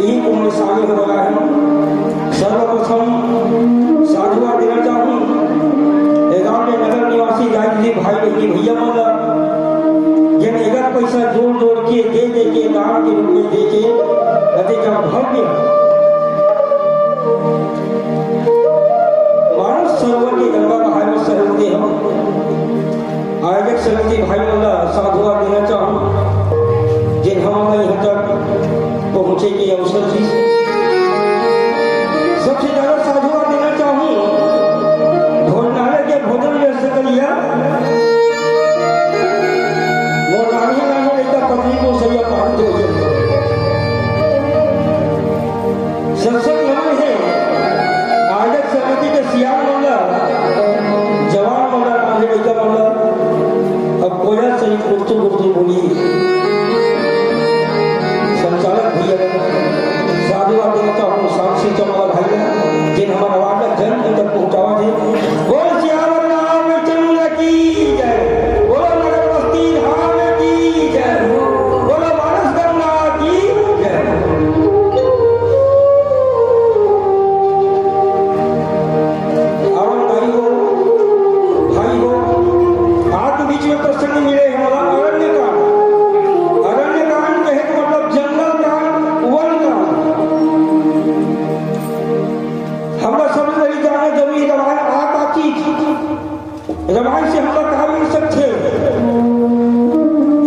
यही कुंभ में शामिल हो रहा है। सर्वप्रथम साधुवाद देना चाहूँ गाँव में नगर निवासी गायत्री भाई की भैया मतलब जिन अगर पैसा जोड़ जोड़ के दे के दान के रूप में दे के अति का भव्य मानव सरोवर के गंगा भाई में सहयोगी हम आयोजक समिति भाई मतलब साधुवाद देना चाहूँ जिन हम यहाँ तक पहुँचे के अवसर थी। सबसे ज्यादा साधुवाद देना चाहूँ भोजनालय के भोजन व्यवस्था करिए वो नानी पत्नी को सही पानी दो सत्संग नमन है आयोजक समिति के सियार मंडल जवान मंडल मांझे लड़का मंडल अब कोया सही गुप्तु बोली संचालक भैया साधुवाद देना चाहूँ साक्षी चमला भाई जिन हमारा वादा जन्म तक पहुँचावा थे। बोल सियावर रामचंद्र की जय, बोलो नगर बस्ती धाम की जय, बोलो मानस गंगा की जय। भाई हो आज बीच में प्रसंग मिले हमारा अरण्य कांड कहे मतलब जंगल कांड वन कांड हमरा सब नहीं जाना जरूरी रामायण आता चीज रामायण से हम लोग कहा मिल सकते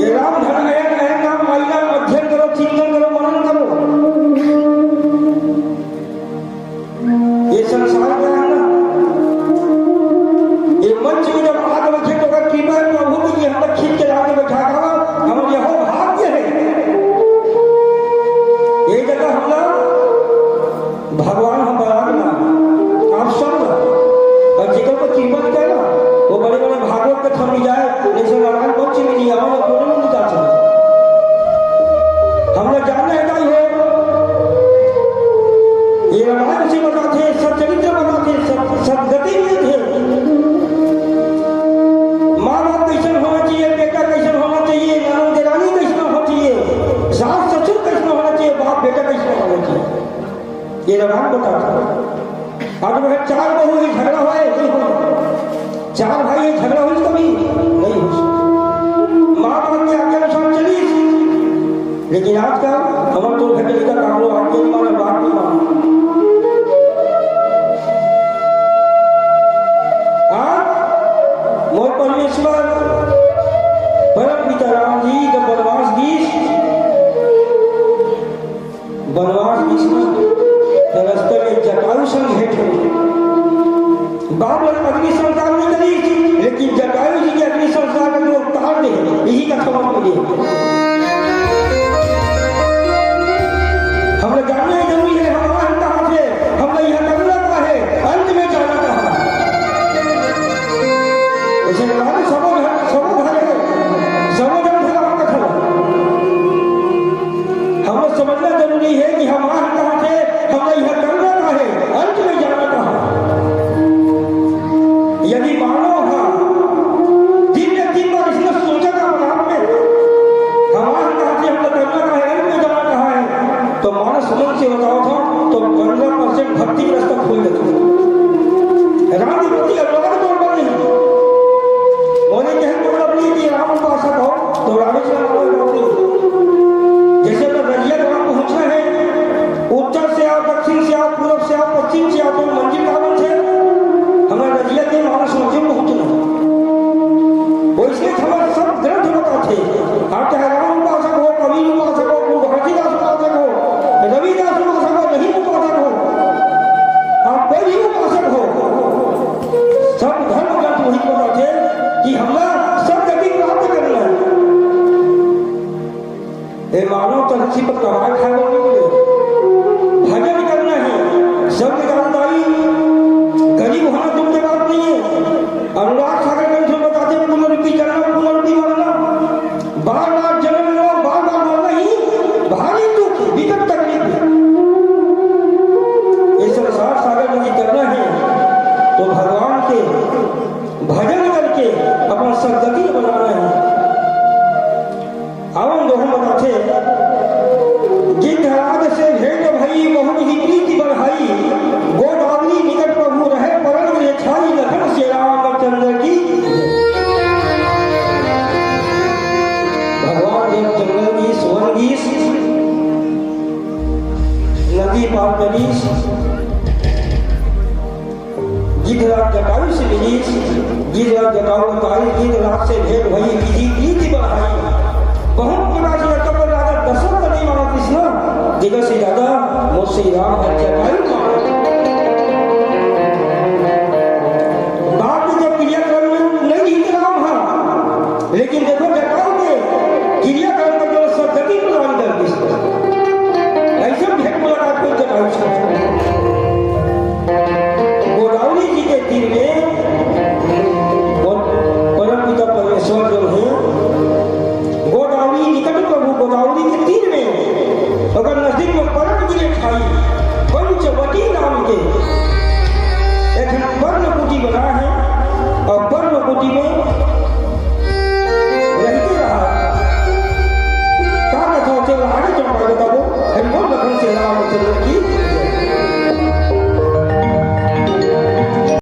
ये राम धन अयन नाम महिला अध्ययन करो चिंतन करो मनन करो ये संसार में है ना ये मंच में जब आगे बैठे तो अगर कृपा प्रभु की हम लोग खींच के आगे बैठा हम यह भाग्य है ये जगह हम लोग भगवान हम बराबर आप सब और जिगर को कीमत क्या ना वो बड़े बड़े भागवत के थम जाए जैसे रामायण बच्चे में नहीं आओ दोनों में निकाल सकते हम लोग जानना है क्या हो ये रामायण से बताते सच्चरित्र बताते सदगति में थे माँ बाप कैसे होना चाहिए बेटा कैसे होना चाहिए ननद देरानी कैसे होना चाहिए सास ससुर कैसे होना चाहिए बाप बेटा कैसे होना चाहिए ये रामायण बताता आज में चार बहू ही झगड़ा हुआ है नहीं हो चार भाई झगड़ा हुई कभी नहीं हो माँ बाप की आज्ञा अनुसार चली लेकिन आज का हमारे तो घटे का काम लो आगे माना बात नहीं माना आज मोर परमेश्वर परम पिता राम जी जब वनवास गीस में रास्ते में जटायु संग भेंट हुई बाप लोग अग्नि संस्कार नहीं करी लेकिन जटायु जी के अग्नि संस्कार में लोग उतार दे यही का खबर मिली हम लोग जानना जरूरी है हमारा कहाँ से हम लोग यहाँ करना का है अंत में जाना कहाँ ऐसे हमारे सबो घर कथा हम लोग समझना जरूरी है कि हमारा कहाँ से हम लोग यहाँ करना का है अंत में जाना कहाँ यदि मानो दिन में 3 बार इसने सोचा का मनाम में हमारे कहा से हम लोग करना का है अंत में जाना कहाँ है तो मानस मन से बताओ था तो 15% भक्ति का रास्ता खोल देते राम की भक्ति अनुवाद तौर पर नहीं बोले कि हम मतलब नहीं कि राम उपासक हो तो रामेश्वर जैसे तो रजिया वहां पहुंचना है उत्तर से आओ दक्षिण से आओ पूर्व से आओ पश्चिम से आओ तो मंजिल कावन से हमारे रजिया के मानस मंजिल पहुंचना वैसे हमारे सब ग्रंथ बताते आप चाहे राम उपासक हो कबीर उपासक हो भारतीदास उपासक हो रविदास उपासक हो नहीं उपासक हो आप कोई भी उपासक हो सब धर्म ग्रंथ वही बताते कि हमारा सब गति प्राप्त करना है मानव तरक्की पर कमाई खाने के लिए भजन करना है सब निकालदारी गरीब होना दुख की बात नहीं है अनुराग सागर ग्रंथ में बताते पुनरुक्ति करना पुनरुक्ति मरना बार बार जन्म लो बार बार मरना ही भारी दुख विकट तकलीफ ये संसार सागर में करना है तो भगवान के भजन करके अपना सदगति बनाना है आवन दोनों बताते गिद्धराज से भेंट नदी पार करीस, गिद्धराज जटायु से मिलीस, गिद्धराज जटायु बताई, गिद्धराज से भेंट भई, विधि रीति बढ़ाई। बहुत प्रकार से कपल राजा दशरथ नहीं माना कृष्ण, जगह से ज्यादा मुझसे राम है जटायु माना। बाप ने जब क्रियाक्रम में नहीं जीत राम है, लेकिन देखो जटायु के क्रियाक्रम का जो सदगति प्रदान कर दी, ऐसे भेंट मुलाकात को जटायु से गोदावरी जी के तीर में परम पिता परमेश्वर जो है गोदावरी निकट प्रभु गोदावरी के तीर में अगर नजदीक में परम गिरे खाई पंचवटी नाम के एक पर्णकुटी बना है और पर्णकुटी में